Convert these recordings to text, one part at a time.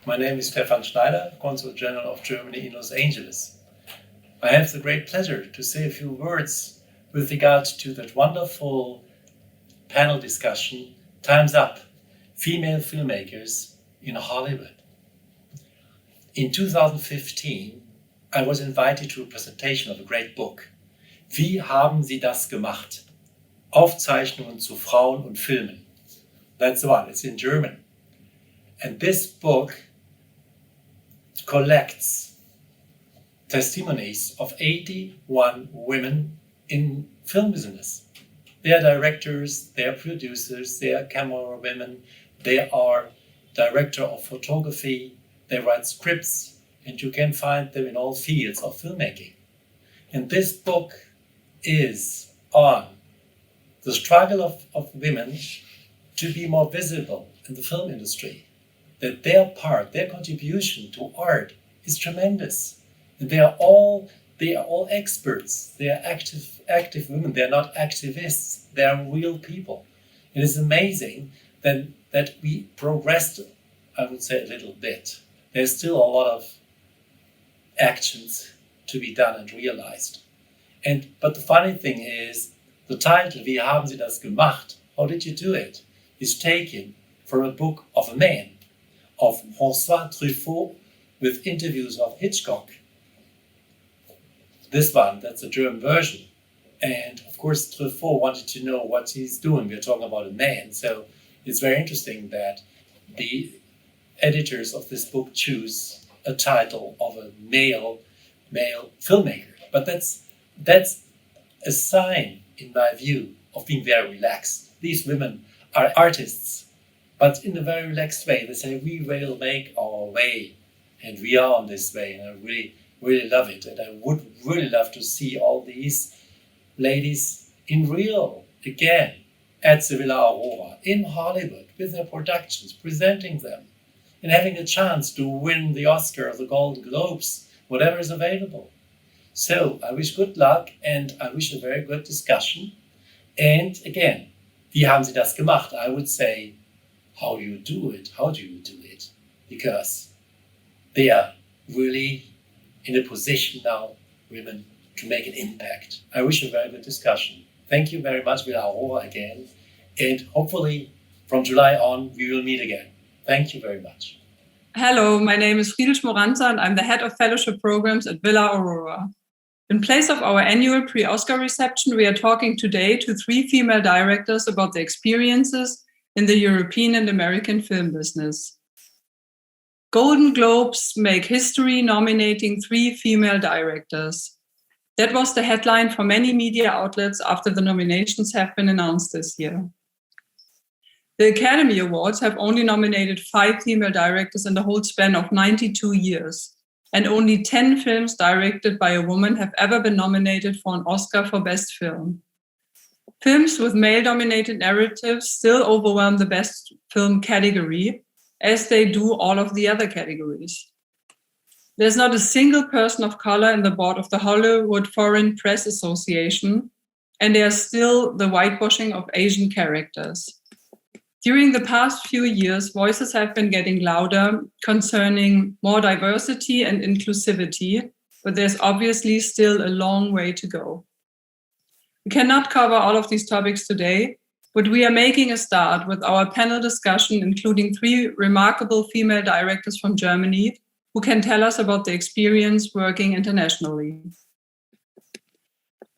My name is Stefan Schneider, Consul General of Germany in Los Angeles. I have the great pleasure to say a few words with regard to that wonderful panel discussion, Time's Up, Female Filmmakers in Hollywood. In 2015, I was invited to a presentation of a great book, Wie haben Sie das gemacht? Aufzeichnungen zu Frauen und Filmen. That's the one, it's in German. And this book collects testimonies of 81 women in film business. They are directors, they are producers, they are camera women, they are director of photography, they write scripts, and you can find them in all fields of filmmaking. And this book is on the struggle of women to be more visible in the film industry, that their part, their contribution to art is tremendous. And they are all experts. They are active women. They are not activists. They are real people. It is amazing that we progressed, I would say, a little bit. There's still a lot of actions to be done and realized. But the funny thing is, the title, Wie haben Sie das gemacht? How did you do it? Is taken from a book of a man, of François Truffaut, with interviews of Hitchcock. This one, that's the German version. And of course, Truffaut wanted to know what he's doing. We're talking about a man. So it's very interesting that the editors of this book choose a title of a male filmmaker. But that's a sign, in my view, of being very relaxed. These women are artists, but in a very relaxed way. They say, we will make our way, and we are on this way, and I really love it. And I would really love to see all these ladies in real, again, at the Villa Aurora, in Hollywood, with their productions, presenting them, and having a chance to win the Oscar or the Golden Globes, whatever is available. So I wish good luck, and I wish a very good discussion. And again, wie haben Sie das gemacht? I would say, how do you do it? How do you do it? Because they are really in a position now, women, to make an impact. I wish a very good discussion. Thank you very much, Villa Aurora again. And hopefully from July on, we will meet again. Thank you very much. Hello, my name is Friedel Schmoranta and I'm the head of fellowship programs at Villa Aurora. In place of our annual pre-Oscar reception, we are talking today to 3 female directors about their experiences in the European and American film business. Golden Globes make history nominating 3 female directors. That was the headline for many media outlets after the nominations have been announced this year. The Academy Awards have only nominated 5 female directors in the whole span of 92 years. And only 10 films directed by a woman have ever been nominated for an Oscar for Best Film. Films with male-dominated narratives still overwhelm the Best Film category, as they do all of the other categories. There's not a single person of color in the board of the Hollywood Foreign Press Association, and there's still the whitewashing of Asian characters. During the past few years, voices have been getting louder concerning more diversity and inclusivity, but there's obviously still a long way to go. We cannot cover all of these topics today, but we are making a start with our panel discussion, including 3 remarkable female directors from Germany who can tell us about their experience working internationally.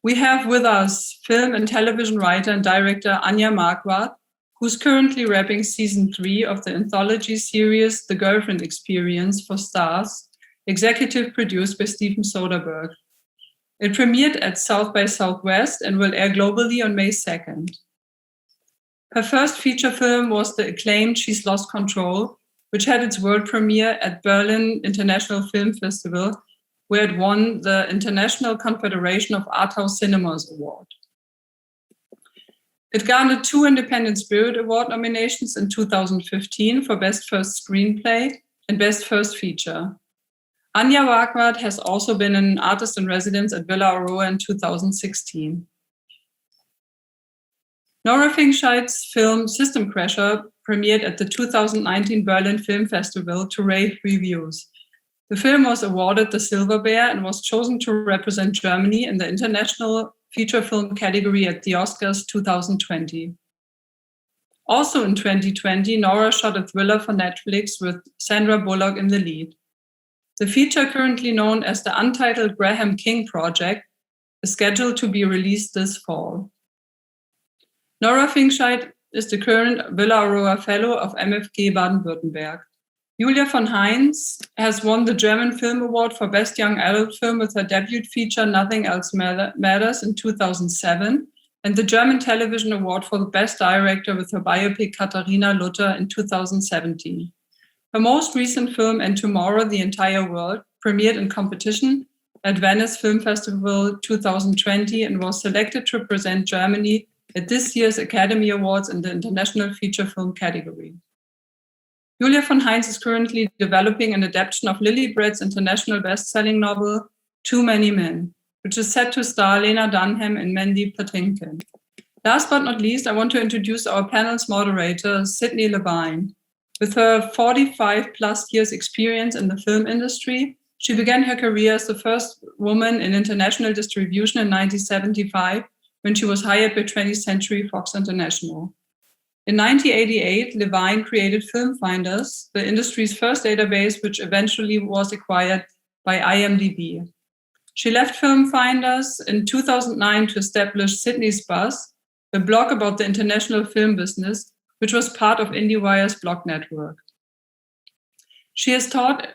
We have with us film and television writer and director Anja Marquardt, who's currently wrapping season 3 of the anthology series The Girlfriend Experience for Stars, executive produced by Steven Soderbergh. It premiered at South by Southwest and will air globally on May 2nd. Her first feature film was the acclaimed She's Lost Control, which had its world premiere at Berlin International Film Festival, where it won the International Confederation of Art House Cinemas Award. It garnered 2 Independent Spirit Award nominations in 2015 for Best First Screenplay and Best First Feature. Anja Marquardt has also been an artist in residence at Villa Aurora in 2016. Nora Fingscheidt's film System Crasher premiered at the 2019 Berlin Film Festival to rave reviews. The film was awarded the Silver Bear and was chosen to represent Germany in the International Feature Film category at the Oscars 2020. Also in 2020, Nora shot a thriller for Netflix with Sandra Bullock in the lead. The feature, currently known as the Untitled Graham King Project, is scheduled to be released this fall. Nora Fingscheidt is the current Villa Aurora Fellow of MFG Baden-Württemberg. Julia von Heinz has won the German Film Award for Best Young Adult Film with her debut feature Nothing Else Matters in 2007, and the German Television Award for the Best Director with her biopic Katharina Luther in 2017. Her most recent film, And Tomorrow, the Entire World, premiered in competition at Venice Film Festival 2020 and was selected to represent Germany at this year's Academy Awards in the International Feature Film category. Julia von Heinz is currently developing an adaptation of Lily Brett's international best-selling novel, Too Many Men, which is set to star Lena Dunham and Mandy Patinkin. Last but not least, I want to introduce our panel's moderator, Sydney Levine. With her 45-plus years experience in the film industry, she began her career as the first woman in international distribution in 1975 when she was hired by 20th Century Fox International. In 1988, Levine created FilmFinders, the industry's first database, which eventually was acquired by IMDb. She left FilmFinders in 2009 to establish Sydney's Buzz, a blog about the international film business, which was part of IndieWire's blog network. She has taught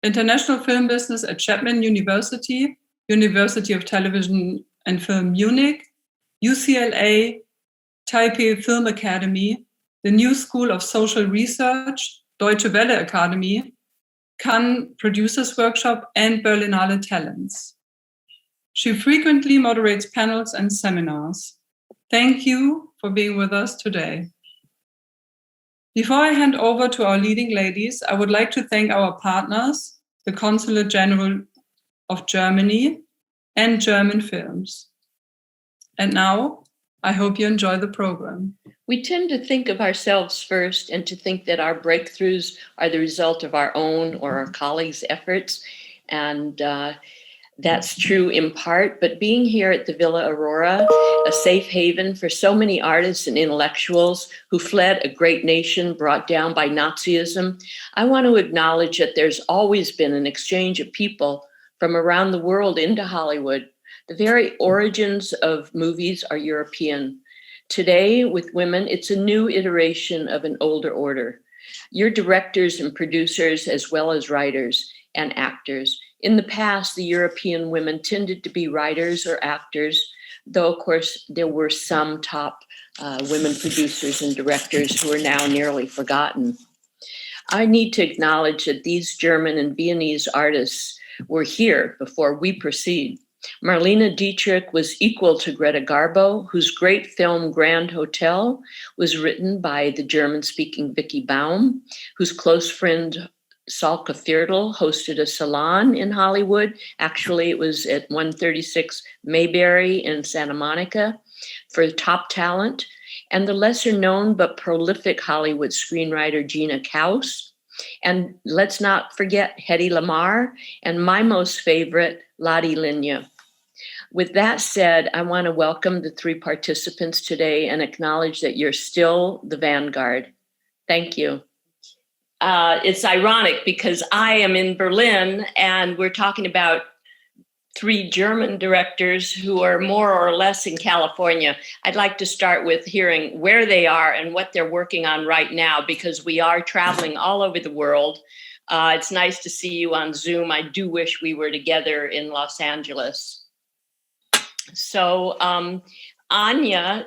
international film business at Chapman University, University of Television and Film Munich, UCLA, Taipei Film Academy, the New School of Social Research, Deutsche Welle Academy, Cannes Producers Workshop, and Berlinale Talents. She frequently moderates panels and seminars. Thank you for being with us today. Before I hand over to our leading ladies, I would like to thank our partners, the Consulate General of Germany and German Films. And now, I hope you enjoy the program. We tend to think of ourselves first and to think that our breakthroughs are the result of our own or our colleagues' efforts. And that's true in part, but being here at the Villa Aurora, a safe haven for so many artists and intellectuals who fled a great nation brought down by Nazism, I want to acknowledge that there's always been an exchange of people from around the world into Hollywood. The very origins of movies are European. Today, with women, it's a new iteration of an older order. You're directors and producers as well as writers and actors. In the past, the European women tended to be writers or actors, though, of course, there were some top women producers and directors who are now nearly forgotten. I need to acknowledge that these German and Viennese artists were here before we proceed. Marlene Dietrich was equal to Greta Garbo, whose great film Grand Hotel was written by the German-speaking Vicky Baum, whose close friend Salka Viertel hosted a salon in Hollywood. Actually, it was at 136 Mayberry in Santa Monica for top talent. And the lesser known but prolific Hollywood screenwriter Gina Kaus. And let's not forget Hedy Lamarr and my most favorite, Lottie Linya. With that said, I want to welcome the three participants today and acknowledge that you're still the vanguard. Thank you. It's ironic because I am in Berlin and we're talking about three German directors who are more or less in California. I'd like to start with hearing where they are and what they're working on right now, because we are traveling all over the world. It's nice to see you on Zoom. I do wish we were together in Los Angeles. So, Anja,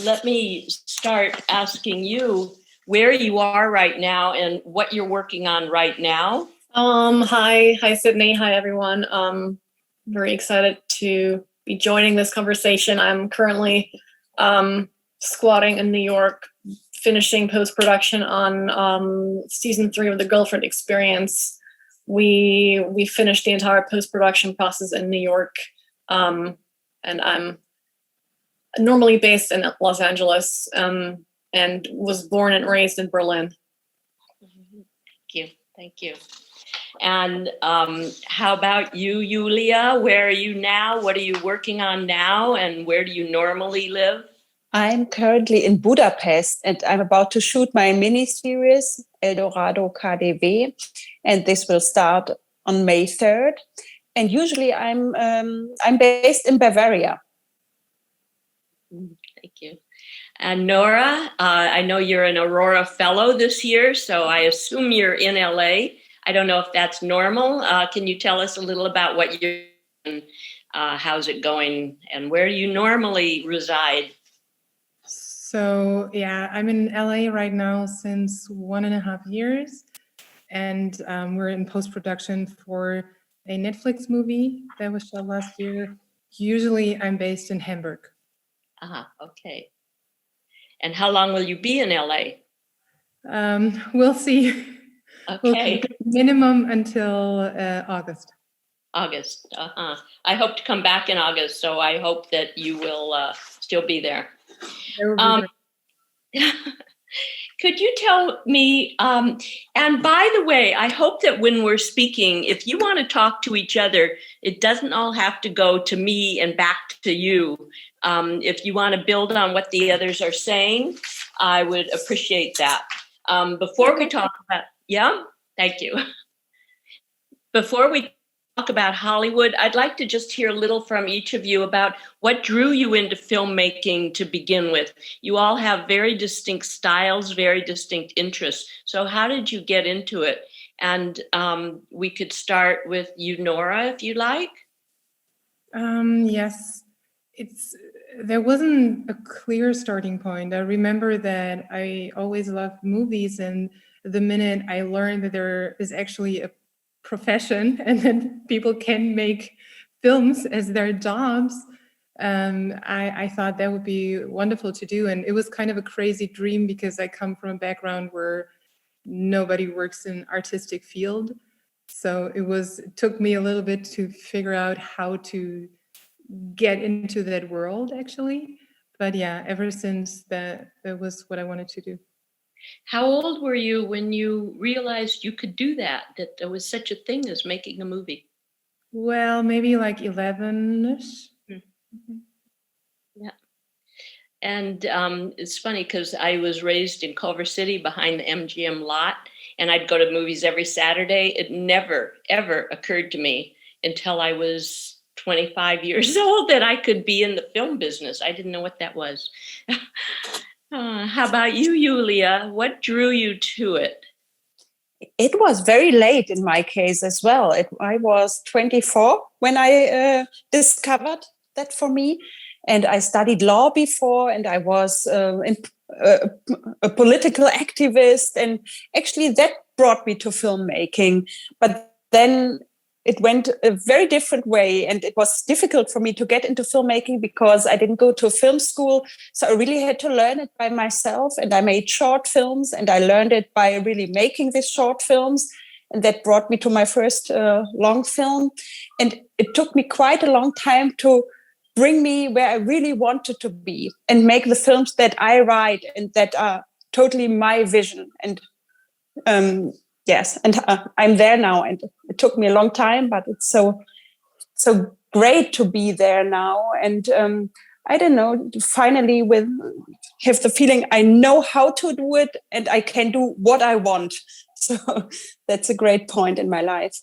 let me start asking you where you are right now and what you're working on right now. Hi, Sydney. Hi, everyone. Very excited to be joining this conversation. I'm currently squatting in New York, finishing post-production on season 3 of The Girlfriend Experience. We finished the entire post-production process in New York, and I'm normally based in Los Angeles. and was born and raised in Berlin. Thank you. And how about you, Julia? Where are you now? What are you working on now? And where do you normally live? I'm currently in Budapest, and I'm about to shoot my mini-series, El Dorado KDW, and this will start on May 3rd. And usually I'm based in Bavaria. Thank you. And Nora, I know you're an Aurora Fellow this year, so I assume you're in LA. I don't know if that's normal. Can you tell us a little about what you're doing, how's it going, and where do you normally reside? So yeah, I'm in LA right now since 1.5 years, and we're in post-production for a Netflix movie that was shot last year. Usually I'm based in Hamburg. Okay. And how long will you be in LA? We'll see. Okay. Minimum until August. August. I hope to come back in August, so I hope that you will still be there. Could you tell me, and by the way, I hope that when we're speaking, if you want to talk to each other, it doesn't all have to go to me and back to you. If you want to build on what the others are saying, I would appreciate that. Before we talk about, thank you. Before we talk about Hollywood, I'd like to just hear a little from each of you about what drew you into filmmaking to begin with. You all have very distinct styles, very distinct interests. So how did you get into it? And we could start with you, Nora, if you like. Yes, there wasn't a clear starting point. I remember that I always loved movies, and the minute I learned that there is actually a profession and then people can make films as their jobs, I thought that would be wonderful to do. And it was kind of a crazy dream because I come from a background where nobody works in artistic field. So it took me a little bit to figure out how to get into that world, actually. But yeah, ever since that was what I wanted to do. How old were you when you realized you could do that there was such a thing as making a movie? Well, maybe like 11-ish. Mm-hmm. Yeah. And it's funny because I was raised in Culver City behind the MGM lot, and I'd go to movies every Saturday. It never, ever occurred to me until I was 25 years old that I could be in the film business. I didn't know what that was. How about you, Julia? What drew you to it? It was very late in my case as well. I was 24 when I discovered that for me. And I studied law before, and I was a political activist. And actually that brought me to filmmaking. But then it went a very different way, and it was difficult for me to get into filmmaking because I didn't go to film school. So I really had to learn it by myself, and I made short films, and I learned it by really making these short films. And that brought me to my first long film. And it took me quite a long time to bring me where I really wanted to be and make the films that I write and that are totally my vision. And yes, and I'm there now, and it took me a long time, but it's so great to be there now. And I don't know, finally have the feeling I know how to do it and I can do what I want. So that's a great point in my life.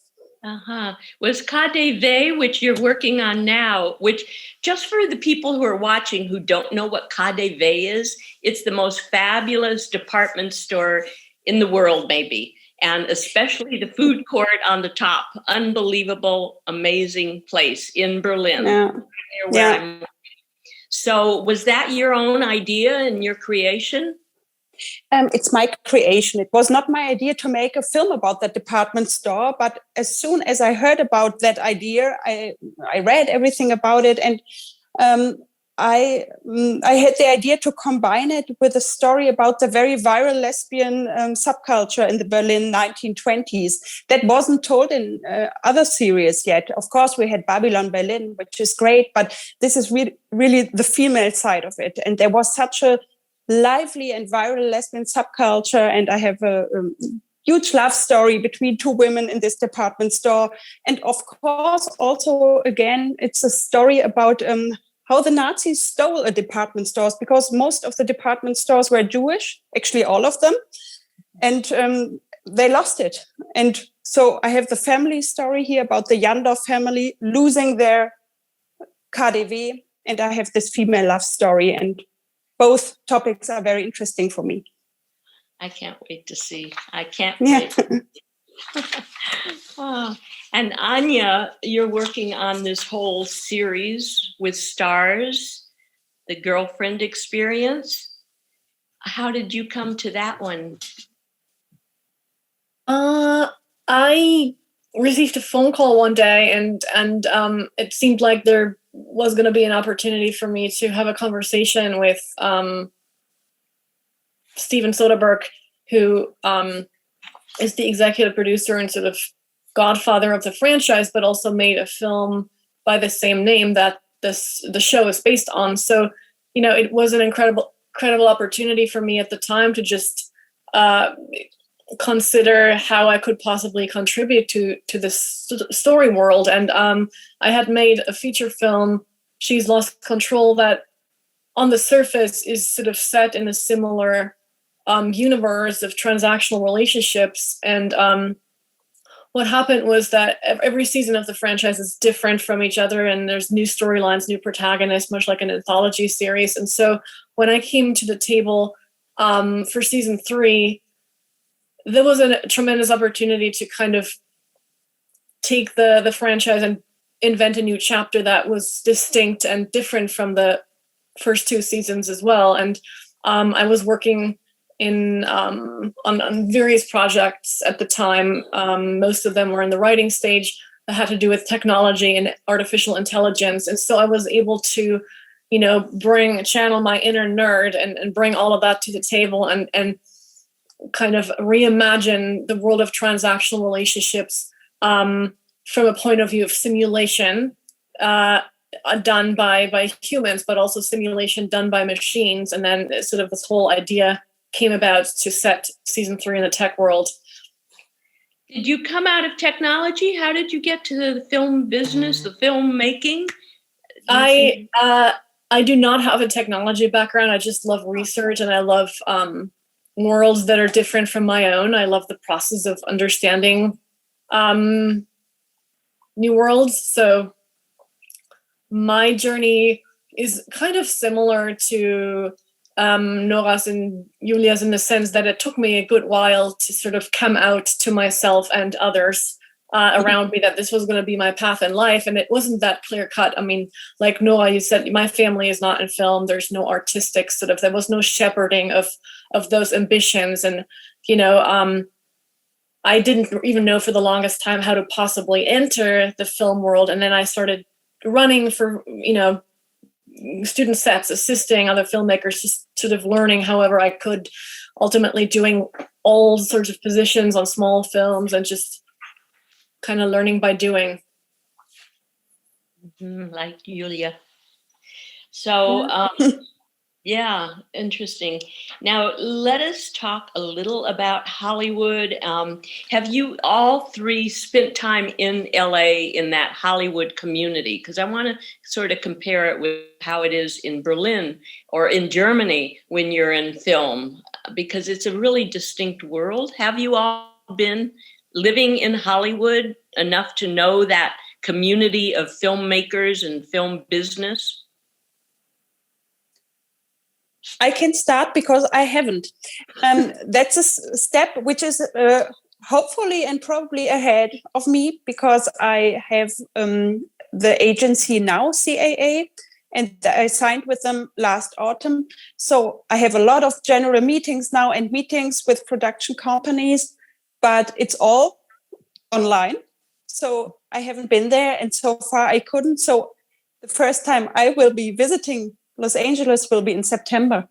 Was KDW, which you're working on now, which just for the people who are watching who don't know what KDW is, it's the most fabulous department store in the world, maybe. And especially the food court on the top. Unbelievable, amazing place in Berlin. Yeah. So was that your own idea and your creation? It's my creation. It was not my idea to make a film about that department store, but as soon as I heard about that idea, I read everything about it, and I had the idea to combine it with a story about the very viral lesbian subculture in the Berlin 1920s that wasn't told in other series yet. Of course, we had Babylon Berlin, which is great, but this is really the female side of it. And there was such a lively and viral lesbian subculture, and I have a huge love story between two women in this department store. And of course, also, again, it's a story about how the Nazis stole a department stores, because most of the department stores were Jewish, actually all of them, and they lost it. And so I have the family story here about the Jandorf family losing their KaDeWe, and I have this female love story, and both topics are very interesting for me. I can't wait to see. I can't Yeah. wait. Oh. And Anja, you're working on this whole series with stars, the girlfriend experience. How did you come to that one? I received a phone call one day, and it seemed like there was going to be an opportunity for me to have a conversation with Steven Soderbergh, who is the executive producer and sort of godfather of the franchise, but also made a film by the same name that the show is based on. So, you know, it was an incredible opportunity for me at the time to just consider how I could possibly contribute to this story world. And I had made a feature film, She's Lost Control, that on the surface is sort of set in a similar universe of transactional relationships. And what happened was that every season of the franchise is different from each other, and there's new storylines, new protagonists, much like an anthology series. And so when I came to the table for season 3, there was a tremendous opportunity to kind of take the franchise and invent a new chapter that was distinct and different from the first 2 seasons as well. And I was working on various projects at the time. Most of them were in the writing stage that had to do with technology and artificial intelligence. And so I was able to, you know, channel my inner nerd and bring all of that to the table and kind of reimagine the world of transactional relationships from a point of view of simulation done by humans, but also simulation done by machines. And then sort of this whole idea came about to set season 3 in the tech world. Did you come out of technology? How did you get to the film business, the filmmaking? I do not have a technology background. I just love research, and I love worlds that are different from my own. I love the process of understanding new worlds. So my journey is kind of similar to Nora's and Julia's, in the sense that it took me a good while to sort of come out to myself and others around me that this was going to be my path in life. And it wasn't that clear cut. I mean, like Nora, you said, my family is not in film. There's no artistic sort of, there was no shepherding of those ambitions. And, you know, I didn't even know for the longest time how to possibly enter the film world. And then I started running for, you know, student sets, assisting other filmmakers, just sort of learning however I could, ultimately doing all sorts of positions on small films and just kind of learning by doing. Like Julia. So, yeah, interesting. Now, let us talk a little about Hollywood. Have you all 3 spent time in LA in that Hollywood community? Because I want to sort of compare it with how it is in Berlin or in Germany when you're in film, because it's a really distinct world. Have you all been living in Hollywood enough to know that community of filmmakers and film business? I can start because I haven't. That's a step which is hopefully and probably ahead of me, because I have the agency now, CAA, and I signed with them last autumn. So I have a lot of general meetings now and meetings with production companies, but it's all online. So I haven't been there, and so far I couldn't. So the first time I will be visiting Los Angeles will be in September.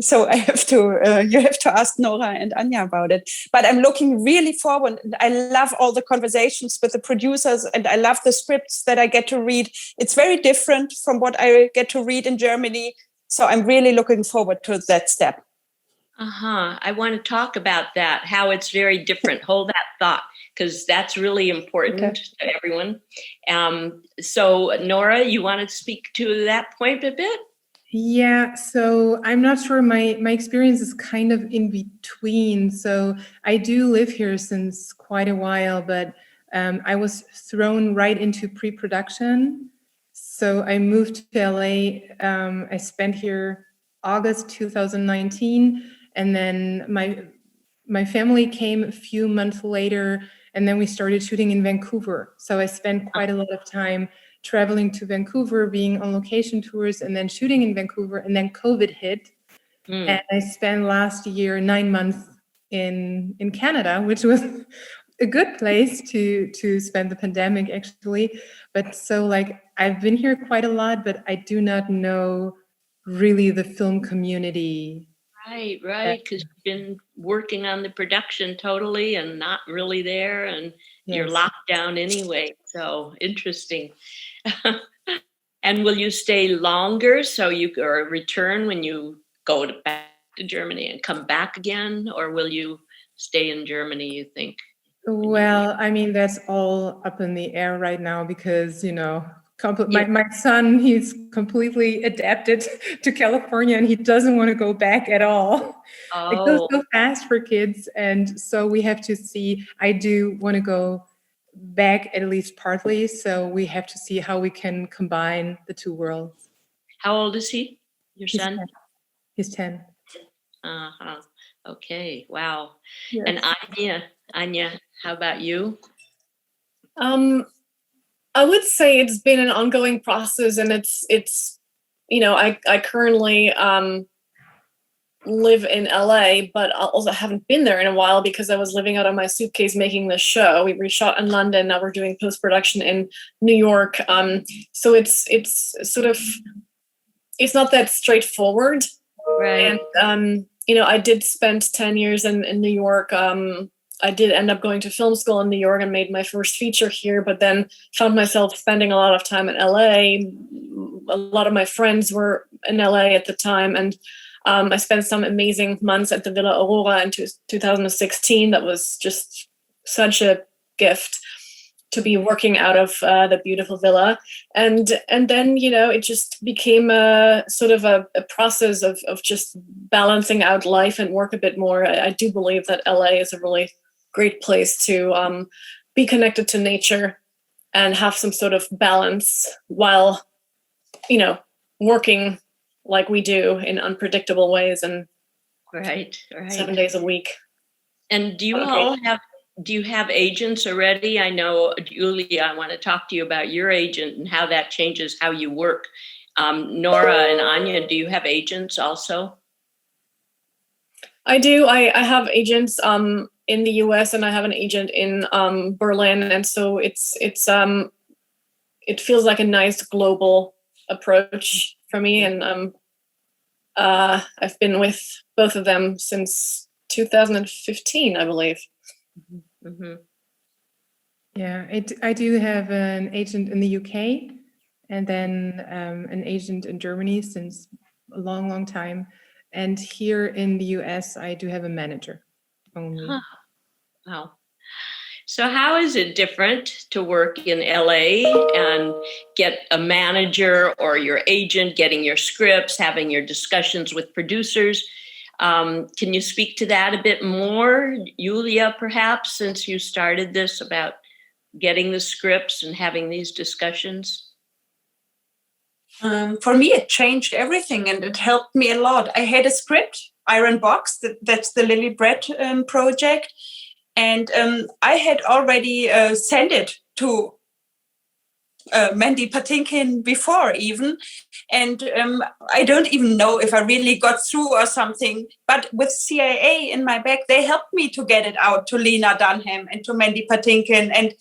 So I have to, you have to ask Nora and Anja about it. But I'm looking really forward. I love all the conversations with the producers, and I love the scripts that I get to read. It's very different from what I get to read in Germany. So I'm really looking forward to that step. I want to talk about that, how it's very different. Hold that thought, because that's really important to everyone. So Nora, you want to speak to that point a bit? Yeah, so I'm not sure. My experience is kind of in between. So I do live here since quite a while, but I was thrown right into pre-production. So I moved to LA. I spent here August 2019, and then my family came a few months later, and then we started shooting in Vancouver. So I spent quite a lot of time traveling to Vancouver, being on location tours, and then shooting in Vancouver, and then COVID hit. And I spent last year 9 months in Canada, which was a good place to spend the pandemic, actually. But so like I've been here quite a lot, but I do not know really the film community. Right, because you've been working on the production totally and not really there, and you're locked down anyway. So interesting. And will you stay longer so you or return when you go back to Germany and come back again, or will you stay in Germany, you think? Well, I mean, that's all up in the air right now because, you know, my son, he's completely adapted to California and he doesn't want to go back at all. It goes so fast for kids. And so we have to see. I do want to go back at least partly. So we have to see how we can combine the two worlds. How old is he, your son? He's 10. Okay, wow. Yes. And Anja, how about you? I would say it's been an ongoing process, and it's you know, I currently live in LA, but I also haven't been there in a while because I was living out of my suitcase making this show. We reshot in London, now we're doing post-production in New York. So it's sort of, it's not that straightforward. Right. And you know, I did spend 10 years in New York. I did end up going to film school in New York and made my first feature here, but then found myself spending a lot of time in LA. A lot of my friends were in LA at the time, and I spent some amazing months at the Villa Aurora in 2016. That was just such a gift to be working out of the beautiful villa. And then, you know, it just became a sort of a process of just balancing out life and work a bit more. I do believe that LA is a really great place to be connected to nature and have some sort of balance while, you know, working like we do in unpredictable ways and right 7 days a week. And do you have agents already? I know, Julia, I want to talk to you about your agent and how that changes how you work. Nora and Anja, do you have agents also? I do. I have agents in the US, and I have an agent in Berlin, and so it feels like a nice global approach for me. And I've been with both of them since 2015, I believe. Mm-hmm. Yeah, I do have an agent in the UK, and then an agent in Germany since a long, long time. And here in the US, I do have a manager only. Huh. Wow. So how is it different to work in LA and get a manager or your agent, getting your scripts, having your discussions with producers? Can you speak to that a bit more, Julia, perhaps, since you started this about getting the scripts and having these discussions? For me, it changed everything and it helped me a lot. I had a script, Iron Box, that's the Lily Bread project. And I had already sent it to Mandy Patinkin before even. And I don't even know if I really got through or something. But with CIA in my back, they helped me to get it out to Lena Dunham and to Mandy Patinkin. And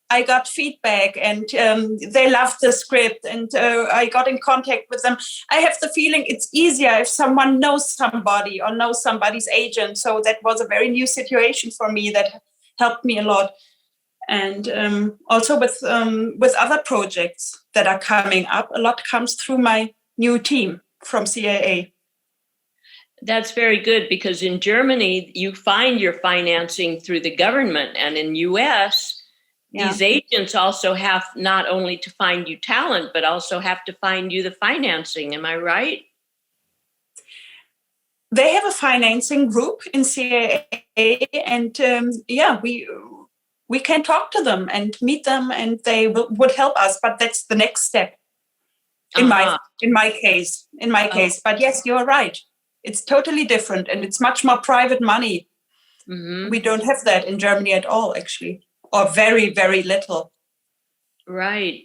I got feedback and they loved the script and I got in contact with them. I have the feeling it's easier if someone knows somebody or knows somebody's agent. So that was a very new situation for me that helped me a lot. And also with other projects that are coming up, a lot comes through my new team. from CAA. That's very good, because in Germany, you find your financing through the government. And in US, these agents also have not only to find you talent, but also have to find you the financing. Am I right? They have a financing group in CAA, and we can talk to them and meet them, and they would help us. But that's the next step in my case. But yes, you're right. It's totally different, and it's much more private money. Mm-hmm. We don't have that in Germany at all, actually, or very, very little. Right,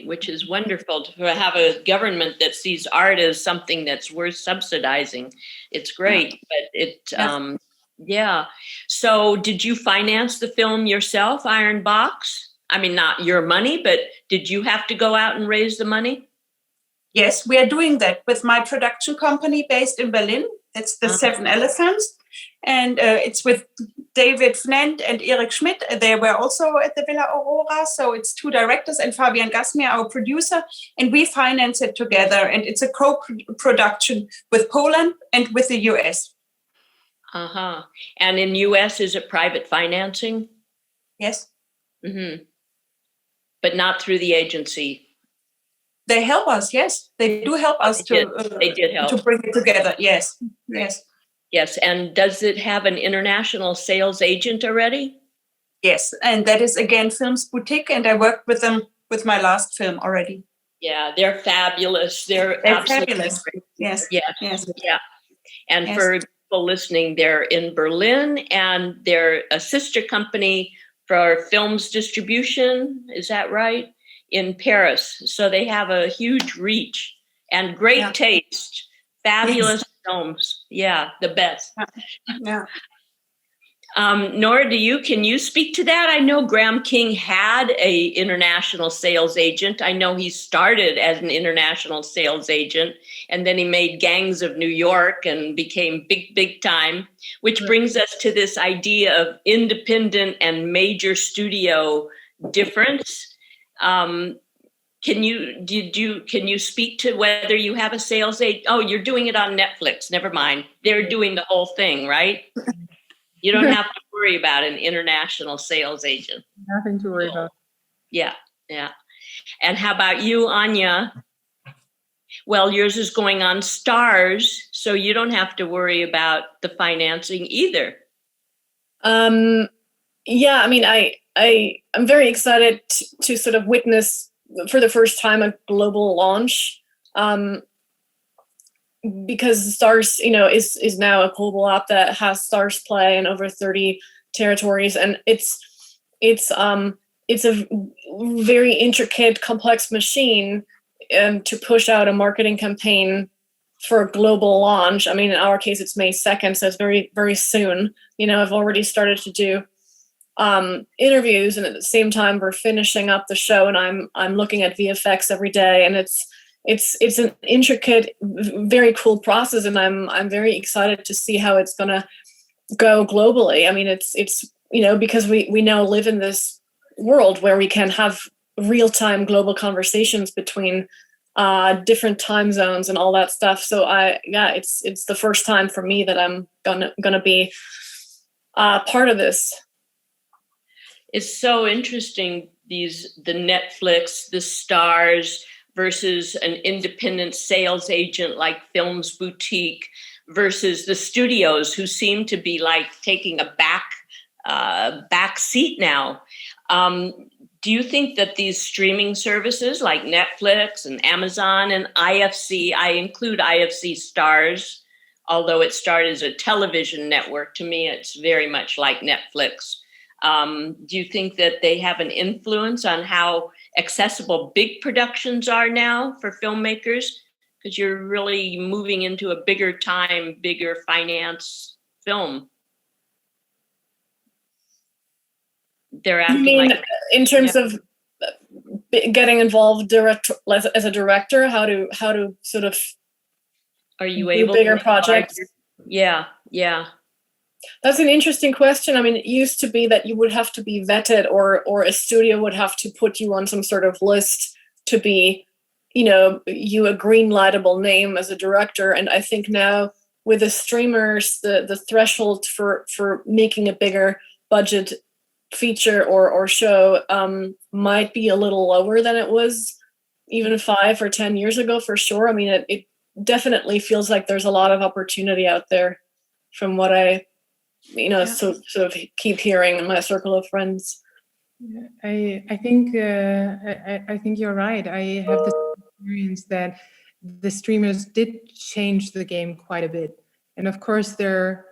which is wonderful to have a government that sees art as something that's worth subsidizing. It's great, but So did you finance the film yourself, Iron Box? I mean, not your money, but did you have to go out and raise the money? Yes, we are doing that with my production company based in Berlin. It's the Seven Elephants. And it's with David Fnent and Erik Schmidt. They were also at the Villa Aurora. So it's two directors and Fabian Gasmier, our producer. And we finance it together. And it's a co-production with Poland and with the US. And in US, is it private financing? Yes. Mm-hmm. But not through the agency. They help us, yes. They do help us to bring it together. Yes. Yes, and does it have an international sales agent already? Yes, and that is again Films Boutique, and I worked with them with my last film already. Yeah, they're fabulous. They're absolutely fabulous. Yes. Yeah. And for people listening, they're in Berlin, and they're a sister company for films distribution. Is that right? In Paris. So they have a huge reach and great taste. Fabulous films. Yeah, the best. Yeah. Nora, can you speak to that? I know Graham King had a international sales agent. I know he started as an international sales agent, and then he made Gangs of New York and became big time, which brings us to this idea of independent and major studio difference. Can you speak to whether you have a sales agent? Oh, you're doing it on Netflix. Never mind. They're doing the whole thing, right? You don't have to worry about an international sales agent. Nothing to worry about. Yeah. And how about you, Anja? Well, yours is going on Stars, so you don't have to worry about the financing either. Yeah, I mean, I'm very excited to sort of witness for the first time a global launch, because Stars, is now a global app that has Stars Play in over 30 territories, and it's a very intricate, complex machine to push out a marketing campaign for a global launch. I mean, in our case, it's May 2nd, so it's very, very soon. I've already started to do interviews, and at the same time we're finishing up the show, and I'm looking at VFX every day, and it's an intricate, very cool process, and I'm very excited to see how it's gonna go globally. I mean, it's because we now live in this world where we can have real-time global conversations between different time zones and all that stuff. So it's the first time for me that I'm gonna be part of this. It's so interesting, the Netflix, the Stars versus an independent sales agent like Films Boutique versus the studios, who seem to be like taking a back seat now. Do you think that these streaming services like Netflix and Amazon and IFC, I include IFC Stars, although it started as a television network, to me it's very much like Netflix. Do you think that they have an influence on how accessible big productions are now for filmmakers? Because you're really moving into a bigger time, bigger finance film. They're acting in terms of getting involved as a director, how to sort of are you able bigger to projects? Yeah. That's an interesting question. I mean, it used to be that you would have to be vetted, or a studio would have to put you on some sort of list to be you a green lightable name as a director. And I think now with the streamers, the threshold for making a bigger budget feature or show might be a little lower than it was even 5 or 10 years ago, for sure. I mean, it definitely feels like there's a lot of opportunity out there from what I, sort of keep hearing in my circle of friends. I think you're right. I have this experience that the streamers did change the game quite a bit. And of course, there are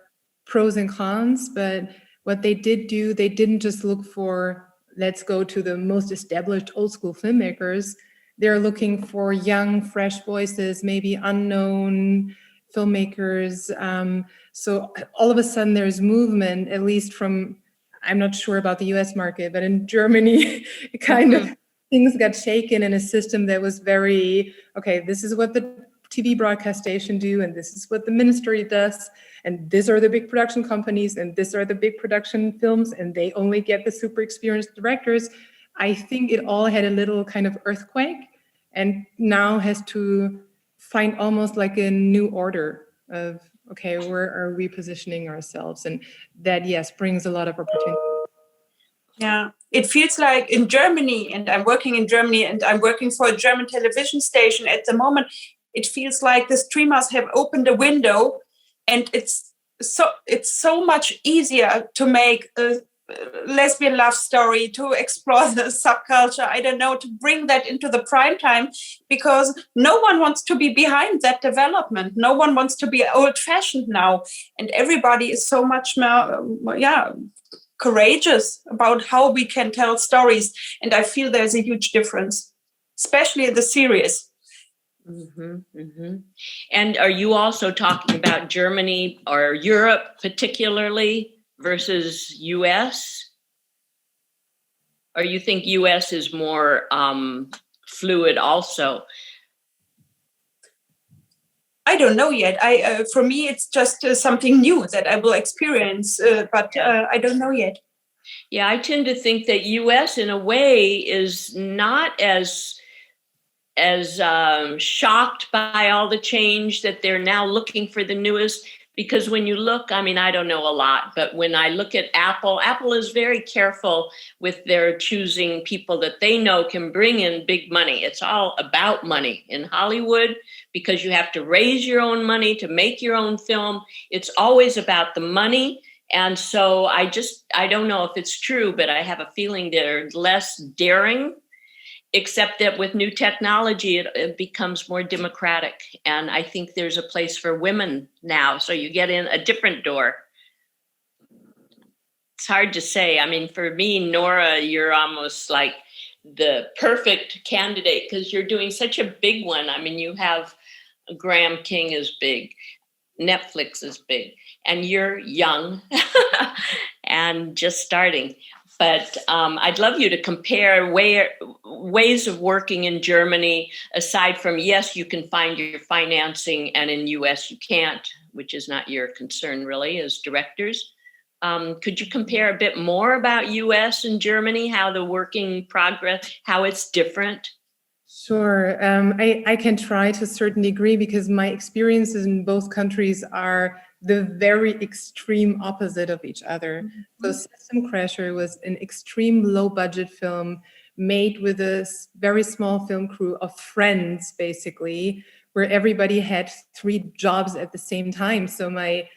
pros and cons, but what they did do, they didn't just look for, let's go to the most established old school filmmakers. They're looking for young, fresh voices, maybe unknown filmmakers. So all of a sudden there's movement, at least from, I'm not sure about the US market, but in Germany, kind of things got shaken in a system that was very, okay, this is what the TV broadcast station do, and this is what the ministry does, and these are the big production companies, and these are the big production films, and they only get the super experienced directors. I think it all had a little kind of earthquake, and now has to find almost like a new order of, okay, where are we positioning ourselves? And that, yes, brings a lot of opportunity. Yeah, it feels like in Germany, and I'm working in Germany, and I'm working for a German television station at the moment. It feels like the streamers have opened a window, and it's so much easier to make a lesbian love story, to explore the subculture, I don't know, to bring that into the prime time, because no one wants to be behind that development. No one wants to be old-fashioned now, and everybody is so much more, courageous about how we can tell stories. And I feel there's a huge difference, especially in the series. Mm-hmm, mm-hmm. And are you also talking about Germany or Europe particularly versus US? Or you think US is more fluid also? I don't know yet. For me, it's just something new that I will experience, but I don't know yet. Yeah, I tend to think that US in a way is not as shocked by all the change, that they're now looking for the newest. Because when you look, I mean, I don't know a lot, but when I look at Apple is very careful with their choosing people that they know can bring in big money. It's all about money in Hollywood, because you have to raise your own money to make your own film. It's always about the money. And so I don't know if it's true, but I have a feeling they're less daring, except that with new technology, it becomes more democratic. And I think there's a place for women now. So you get in a different door. It's hard to say. I mean, for me, Nora, you're almost like the perfect candidate, because you're doing such a big one. I mean, you have Graham King is big, Netflix is big, and you're young and just starting. But I'd love you to compare ways of working in Germany, aside from, yes, you can find your financing, and in US you can't, which is not your concern really as directors. Could you compare a bit more about US and Germany, how the working progress, how it's different? Sure. I can try to a certain degree, because my experiences in both countries are the very extreme opposite of each other. Mm-hmm. So System Crasher was an extreme low budget film made with a very small film crew of friends, basically, where everybody had 3 jobs at the same time. So my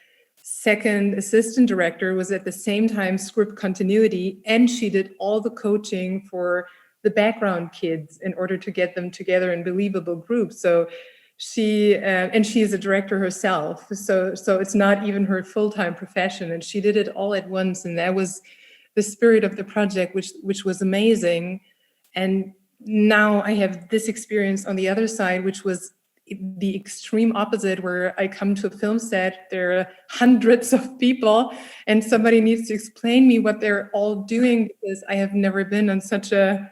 second assistant director was at the same time script continuity, and she did all the coaching for the background kids in order to get them together in believable groups. So she is a director herself. So it's not even her full-time profession, and she did it all at once. And that was the spirit of the project, which was amazing. And now I have this experience on the other side, which was the extreme opposite, where I come to a film set, there are hundreds of people, and somebody needs to explain me what they're all doing, because I have never been on such a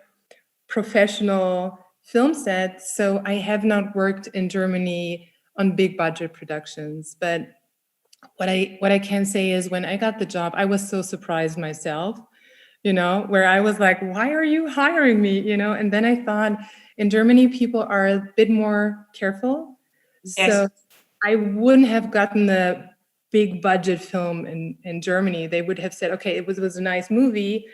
professional film set. So I have not worked in Germany on big budget productions. But what I can say is, when I got the job, I was so surprised myself, you know, where I was like, why are you hiring me? You know, and then I thought in Germany, people are a bit more careful. Yes. So I wouldn't have gotten the big budget film in Germany. They would have said, okay, it was a nice movie,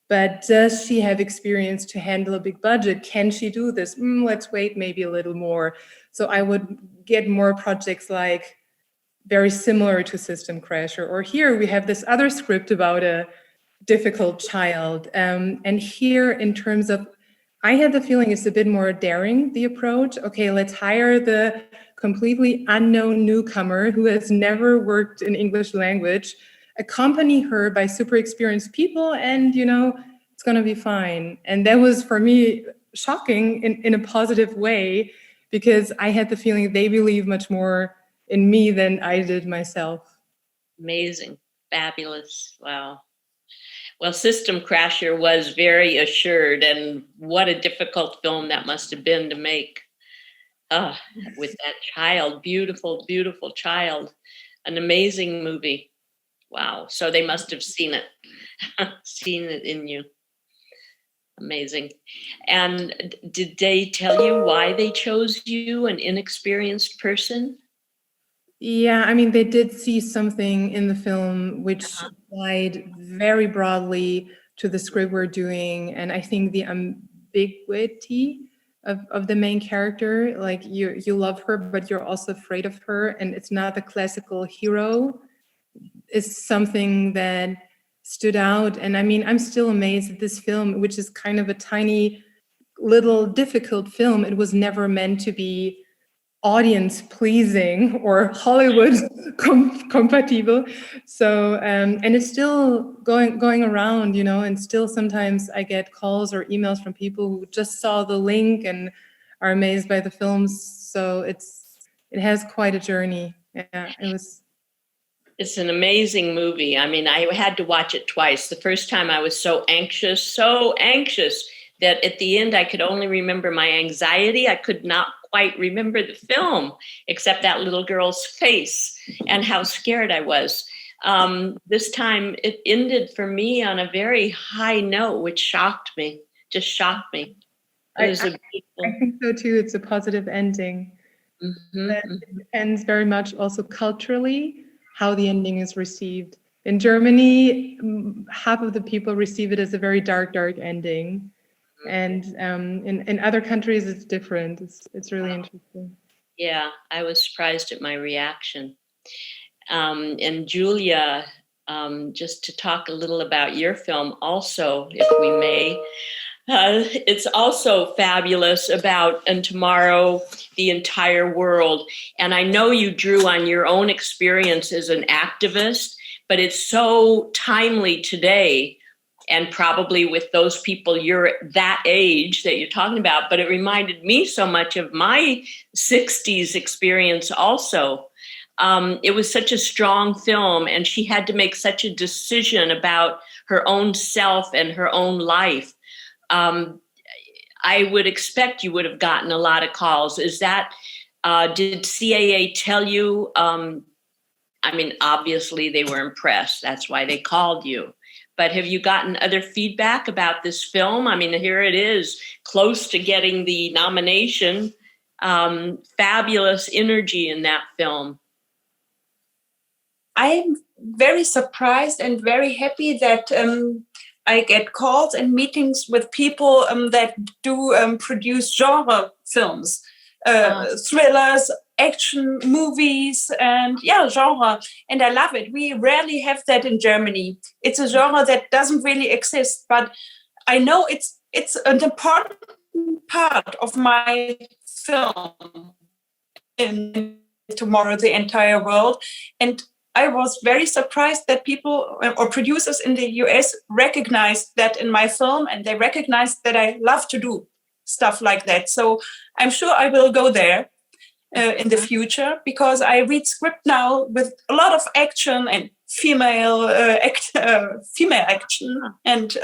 but does she have experience to handle a big budget? Can she do this? Let's wait maybe a little more. So I would get more projects like very similar to System Crasher. Or here we have this other script about a difficult child. And here in terms of, I had the feeling it's a bit more daring, the approach. Okay, let's hire the completely unknown newcomer who has never worked in English language, accompany her by super experienced people, and, you know, it's going to be fine. And that was, for me, shocking in a positive way, because I had the feeling they believe much more in me than I did myself. Amazing. Fabulous. Wow. Well, System Crasher was very assured, and what a difficult film that must have been to make. With that child, beautiful, beautiful child. An amazing movie. Wow. So they must have seen it, seen it in you. Amazing. And did they tell you why they chose you, an inexperienced person? Yeah, I mean, they did see something in the film which applied very broadly to the script we're doing. And I think the ambiguity of the main character, like you love her, but you're also afraid of her. And it's not the classical hero, is something that stood out. And I mean, I'm still amazed at this film, which is kind of a tiny little difficult film. It was never meant to be audience pleasing or Hollywood compatible. So, and it's still going around, you know, and still sometimes I get calls or emails from people who just saw the link and are amazed by the films. So it has quite a journey. Yeah, It's an amazing movie. I mean, I had to watch it twice. The first time I was so anxious that at the end I could only remember my anxiety. I could not quite remember the film, except that little girl's face and how scared I was. This time it ended for me on a very high note, which shocked me, just shocked me. I think so too. It's a positive ending. Mm-hmm. It depends very much also culturally how the ending is received. In Germany, half of the people receive it as a very dark ending. And in other countries, it's different. It's really interesting. Yeah, I was surprised at my reaction. And Julia, just to talk a little about your film also, if we may. It's also fabulous about And Tomorrow, the entire world. And I know you drew on your own experience as an activist, but it's so timely today, and probably with those people you're that age that you're talking about. But it reminded me so much of my 60s experience also. It was such a strong film, and she had to make such a decision about her own self and her own life. I would expect you would have gotten a lot of calls. Is that, did CAA tell you, I mean, obviously they were impressed. That's why they called you. But have you gotten other feedback about this film? I mean, here it is, close to getting the nomination. Fabulous energy in that film. I'm very surprised and very happy that I get calls and meetings with people that do produce genre films, thrillers, action movies, and genre. And I love it. We rarely have that in Germany. It's a genre that doesn't really exist, but I know it's an important part of my film in Tomorrow, the entire world. And I was very surprised that people or producers in the US recognized that in my film, and they recognized that I love to do stuff like that. So I'm sure I will go there in the future, because I read script now with a lot of action and female action, and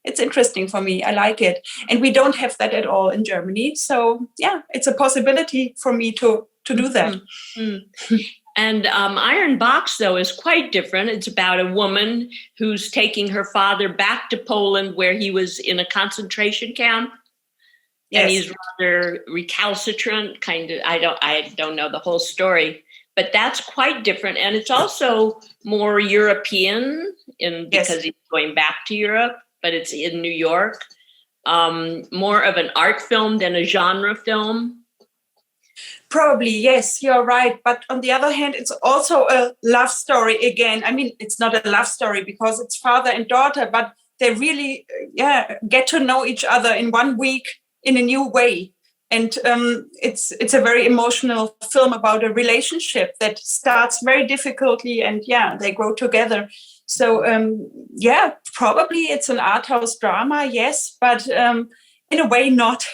it's interesting for me. I like it, and we don't have that at all in Germany. So yeah, it's a possibility for me to do that. Mm-hmm. And Iron Box, though, is quite different. It's about a woman who's taking her father back to Poland, where he was in a concentration camp. Yes. And he's rather recalcitrant, kind of. I don't know the whole story, but that's quite different. And it's also more European because he's going back to Europe, but it's in New York. More of an art film than a genre film. Probably, yes, you're right. But on the other hand, it's also a love story again. I mean, it's not a love story because it's father and daughter, but they really, get to know each other in 1 week in a new way. And it's a very emotional film about a relationship that starts very difficultly and they grow together. So probably it's an art house drama, yes, but in a way not,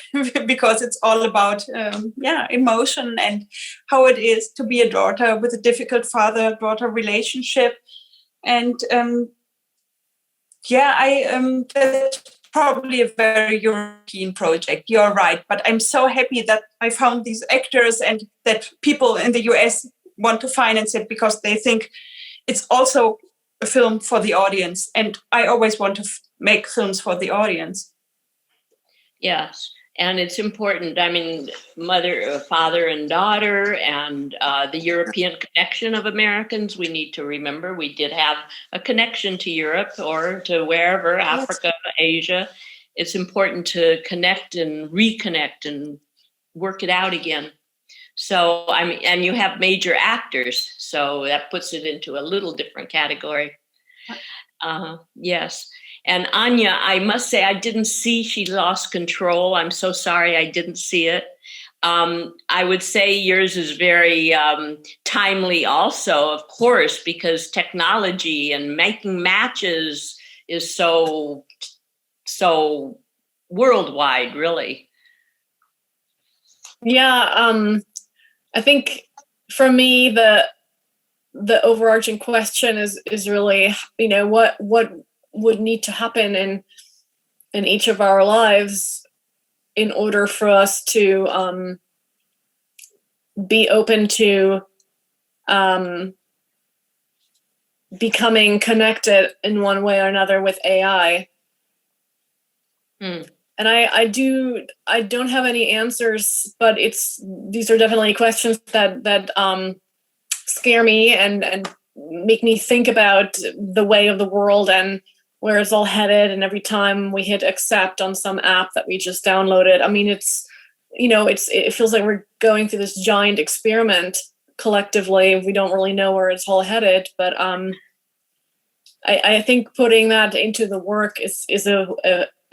because it's all about emotion and how it is to be a daughter with a difficult father-daughter relationship. And that's probably a very European project. You're right, but I'm so happy that I found these actors and that people in the US want to finance it because they think it's also a film for the audience. And I always want to make films for the audience. Yes, and it's important. I mean, mother, father, and daughter, and the European connection of Americans. We need to remember we did have a connection to Europe or to wherever, Africa, Asia. It's important to connect and reconnect and work it out again. So, I mean, and you have major actors, so that puts it into a little different category. Yes. And Anja, I must say, I didn't see She Lost Control. I'm so sorry I didn't see it. I would say yours is very timely also, of course, because technology and making matches is so worldwide, really. Yeah, I think for me, the overarching question is really, what would need to happen in each of our lives in order for us to be open to becoming connected in one way or another with AI. And I don't have any answers, but these are definitely questions that scare me and make me think about the way of the world and where it's all headed. And every time we hit accept on some app that we just downloaded, I mean, it feels like we're going through this giant experiment collectively. We don't really know where it's all headed, but I think putting that into the work is a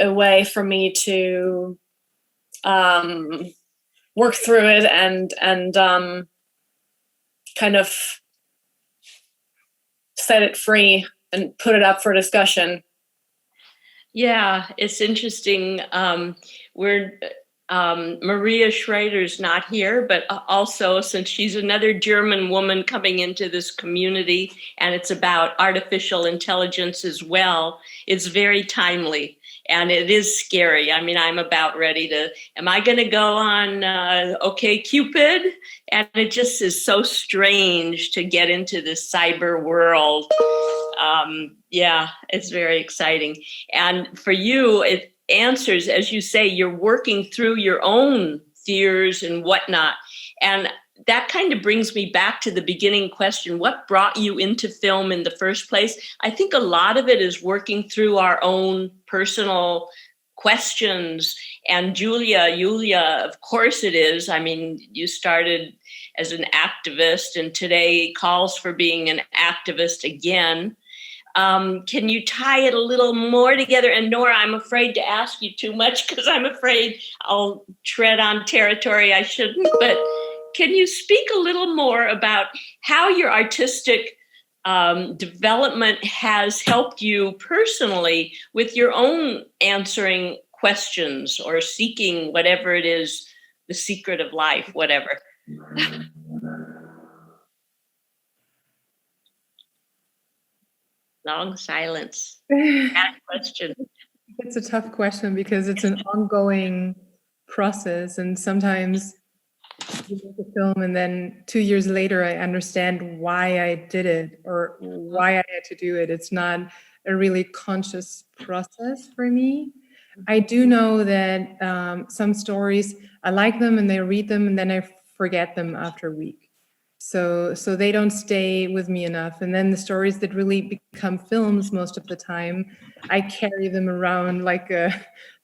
way for me to work through it and kind of set it free and put it up for discussion. Yeah, it's interesting. Maria Schrader's not here, but also since she's another German woman coming into this community and it's about artificial intelligence as well, it's very timely. And it is scary. I mean, I'm about ready to, am I going to go on OkCupid? And it just is so strange to get into this cyber world. It's very exciting. And for you, it answers, as you say, you're working through your own fears and whatnot. And that kind of brings me back to the beginning question. What brought you into film in the first place? I think a lot of it is working through our own personal questions. And Julia, of course it is. I mean, you started as an activist and today calls for being an activist again. Can you tie it a little more together? And Nora, I'm afraid to ask you too much because I'm afraid I'll tread on territory I shouldn't, but can you speak a little more about how your artistic development has helped you personally with your own answering questions or seeking whatever it is, the secret of life, whatever? Long silence. Bad question. It's a tough question because it's an ongoing process, and sometimes you make a film and then 2 years later I understand why I did it or why I had to do it. It's not a really conscious process for me. I do know that some stories, I like them and I read them and then I forget them after a week. So they don't stay with me enough. And then the stories that really become films most of the time, I carry them around like an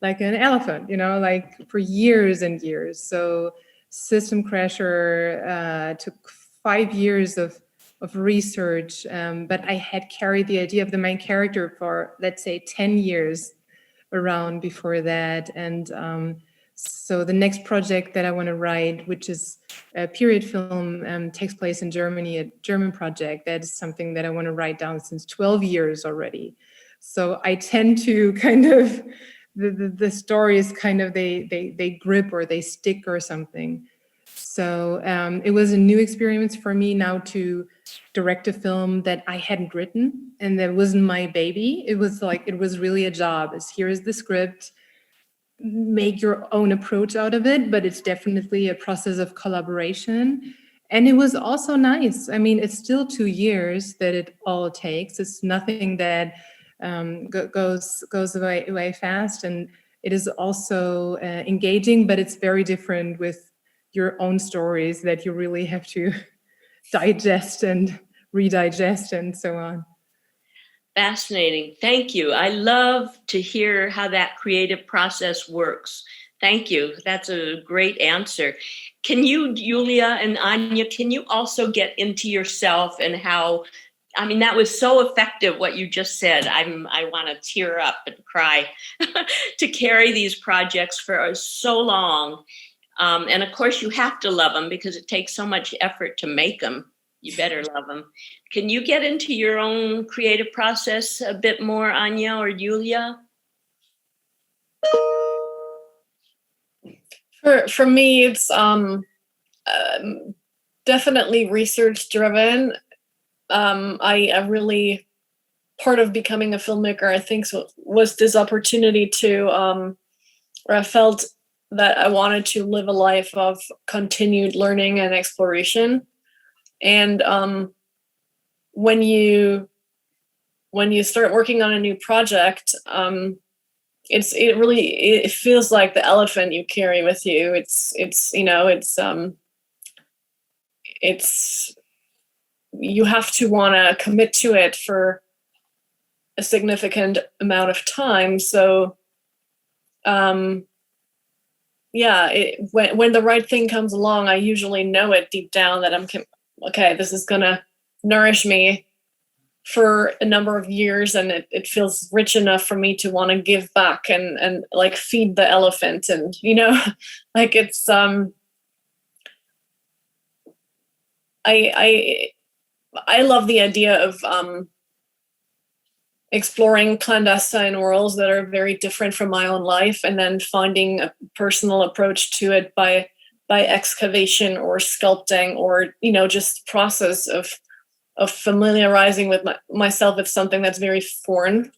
elephant, like for years and years. So System Crasher took 5 years of research, but I had carried the idea of the main character for, let's say, 10 years around before that. And so the next project that I want to write, which is a period film, takes place in Germany, a German project. That is something that I want to write down since 12 years already. So I tend to kind of, the stories kind of, they grip or they stick or something. So it was a new experience for me now to direct a film that I hadn't written and that wasn't my baby. It was really a job. Here's the script, make your own approach out of it, but it's definitely a process of collaboration. And it was also nice. I mean, it's still 2 years that it all takes. It's nothing that goes away fast. And it is also engaging, but it's very different with your own stories that you really have to digest and redigest and so on. Fascinating. Thank you. I love to hear how that creative process works. Thank you. That's a great answer. Can you, Julia and Anja, can you also get into yourself and how, I mean, that was so effective what you just said. I want to tear up and cry to carry these projects for so long. And of course you have to love them because it takes so much effort to make them. You better love them. Can you get into your own creative process a bit more, Anja or Julia? For me, it's definitely research driven. I really, part of becoming a filmmaker, I think, was this opportunity to, where I felt that I wanted to live a life of continued learning and exploration. And when you start working on a new project, it feels like the elephant you carry with you. You have to want to commit to it for a significant amount of time. So when the right thing comes along, I usually know it deep down that okay, this is gonna nourish me for a number of years, and it feels rich enough for me to want to give back and like feed the elephant, and like it's I love the idea of exploring clandestine worlds that are very different from my own life, and then finding a personal approach to it by excavation or sculpting or just process of familiarizing with myself with something that's very foreign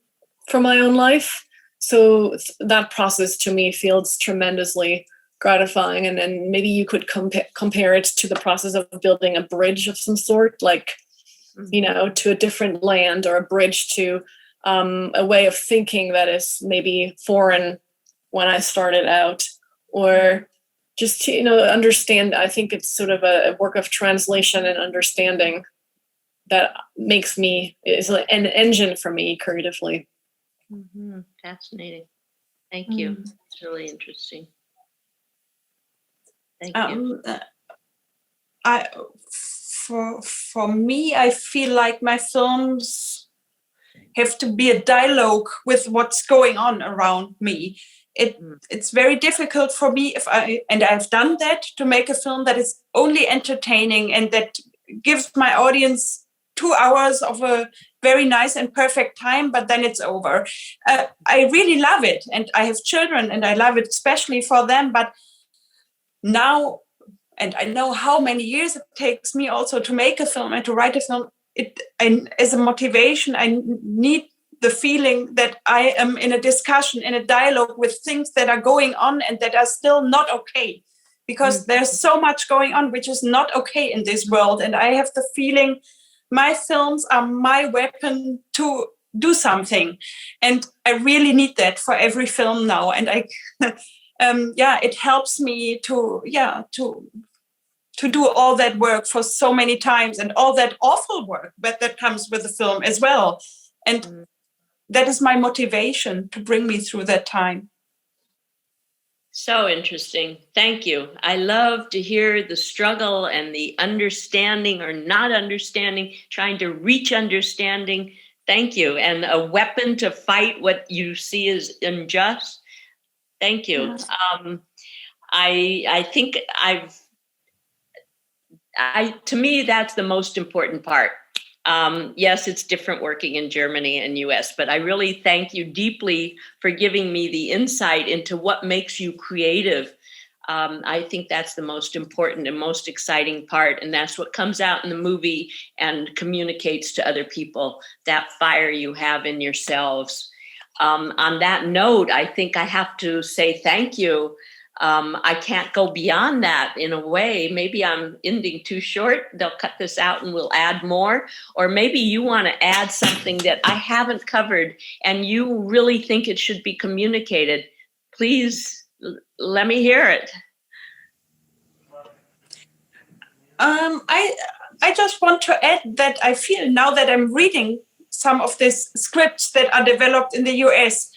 from my own life. So that process to me feels tremendously gratifying. And then maybe you could compare it to the process of building a bridge of some sort, like to a different land, or a bridge to a way of thinking that is maybe foreign when I started out, or just to understand. I think it's sort of a work of translation and understanding that is an engine for me creatively. Mm-hmm. Fascinating. Thank you. It's really interesting. Thank you. For me, I feel like my films have to be a dialogue with what's going on around me. It's very difficult for me and I've done that, to make a film that is only entertaining and that gives my audience 2 hours of a very nice and perfect time, but then it's over. I really love it, and I have children, and I love it especially for them. But now, and I know how many years it takes me also to make a film and to write a film. As a motivation, I need the feeling that I am in a discussion, in a dialogue with things that are going on and that are still not okay. because there's so much going on which is not okay in this world. And I have the feeling my films are my weapon to do something. And I really need that for every film now. And it helps me to do all that work for so many times and all that awful work that comes with the film as well. And that is my motivation to bring me through that time. So interesting. Thank you. I love to hear the struggle and the understanding or not understanding, trying to reach understanding. Thank you. And a weapon to fight what you see as unjust. Thank you. Yes. I think to me, that's the most important part. Yes, it's different working in Germany and US, but I really thank you deeply for giving me the insight into what makes you creative. I think that's the most important and most exciting part. And that's what comes out in the movie and communicates to other people, that fire you have in yourselves. On that note, I think I have to say thank you. I can't go beyond that in a way. Maybe I'm ending too short. They'll cut this out and we'll add more. Or maybe you want to add something that I haven't covered and you really think it should be communicated. Please let me hear it. I just want to add that I feel now that I'm reading some of these scripts that are developed in the US,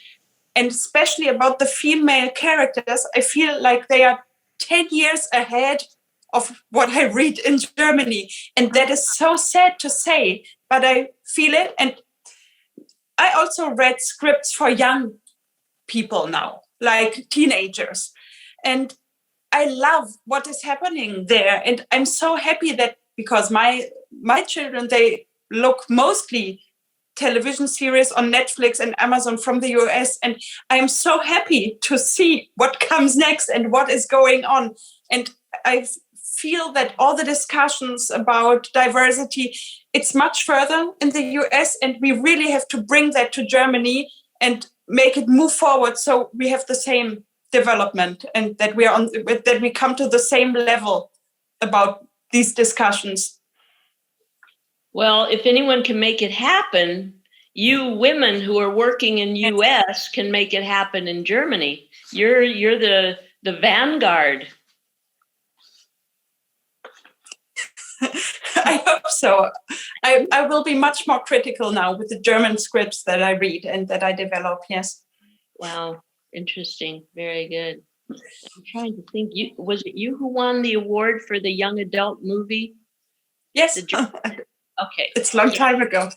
and especially about the female characters, I feel like they are 10 years ahead of what I read in Germany. And that is so sad to say, but I feel it. And I also read scripts for young people now, like teenagers. And I love what is happening there. And I'm so happy that because my children, they look mostly television series on Netflix and Amazon from the US. And I'm so happy to see what comes next and what is going on. And I feel that all the discussions about diversity, it's much further in the US, and we really have to bring that to Germany and make it move forward so we have the same development and that we come to the same level about these discussions. Well, if anyone can make it happen, you women who are working in US can make it happen in Germany. You're the vanguard. I hope so. I will be much more critical now with the German scripts that I read and that I develop, yes. Wow, interesting. Very good. I'm trying to think, was it you who won the award for the young adult movie? Yes. Okay. It's a long time ago.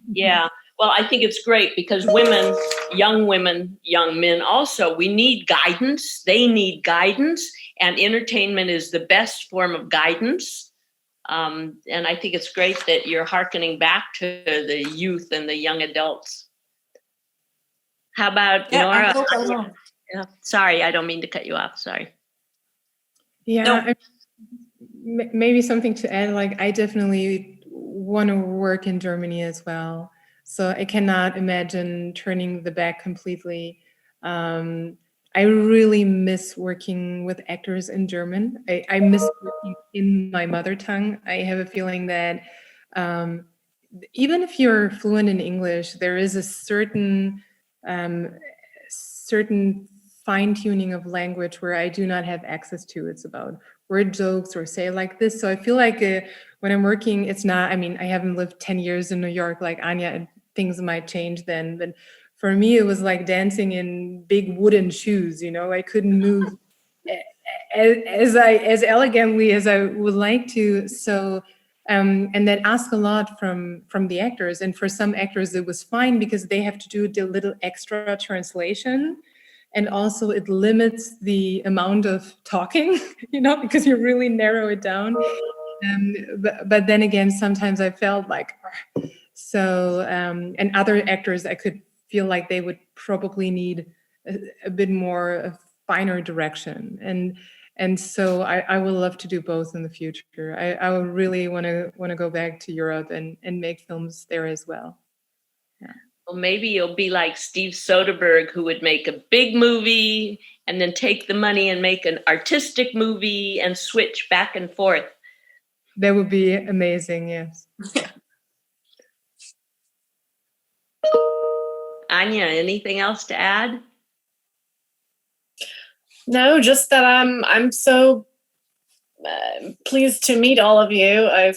Yeah. Well, I think it's great because women, young men also, we need guidance. They need guidance, and entertainment is the best form of guidance. And I think it's great that you're hearkening back to the youth and the young adults. How about Nora? Sorry, I don't mean to cut you off. Sorry. Yeah, No. Maybe something to add. Like, I definitely want to work in Germany as well. So I cannot imagine turning the back completely. I really miss working with actors in German. I miss working in my mother tongue. I have a feeling that even if you're fluent in English, there is a certain fine-tuning of language where I do not have access to. It's about word jokes or say like this. So I feel like when I'm working, it's not, I mean, I haven't lived 10 years in New York like Anja, and things might change then. But for me, it was like dancing in big wooden shoes, you know, I couldn't move as elegantly as I would like to. So, and that asks a lot from the actors. And for some actors, it was fine because they have to do the little extra translation. And also it limits the amount of talking, you know, because you really narrow it down. But then again, sometimes I felt like, so, and other actors, I could feel like they would probably need a bit more finer direction. And so I would love to do both in the future. I really want to go back to Europe and make films there as well. Yeah. Well, maybe you'll be like Steve Soderbergh, who would make a big movie and then take the money and make an artistic movie and switch back and forth. That would be amazing, yes. Anja, anything else to add? No, just that I'm so pleased to meet all of you. I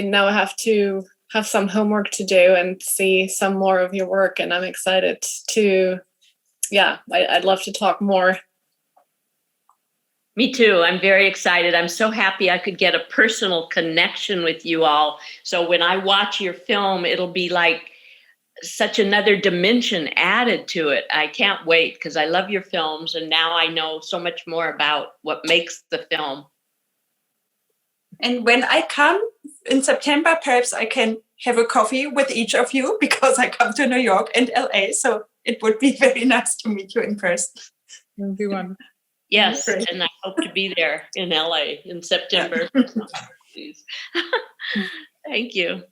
now have to have some homework to do and see some more of your work, and I'm excited to, I'd love to talk more. Me too. I'm very excited. I'm so happy I could get a personal connection with you all. So when I watch your film, it'll be like such another dimension added to it. I can't wait because I love your films, and now I know so much more about what makes the film. And when I come in September, perhaps I can have a coffee with each of you, because I come to New York and LA. So it would be very nice to meet you in person. That would be wonderful. Yes, Great. and I hope to be there in LA in September. Please. Thank you.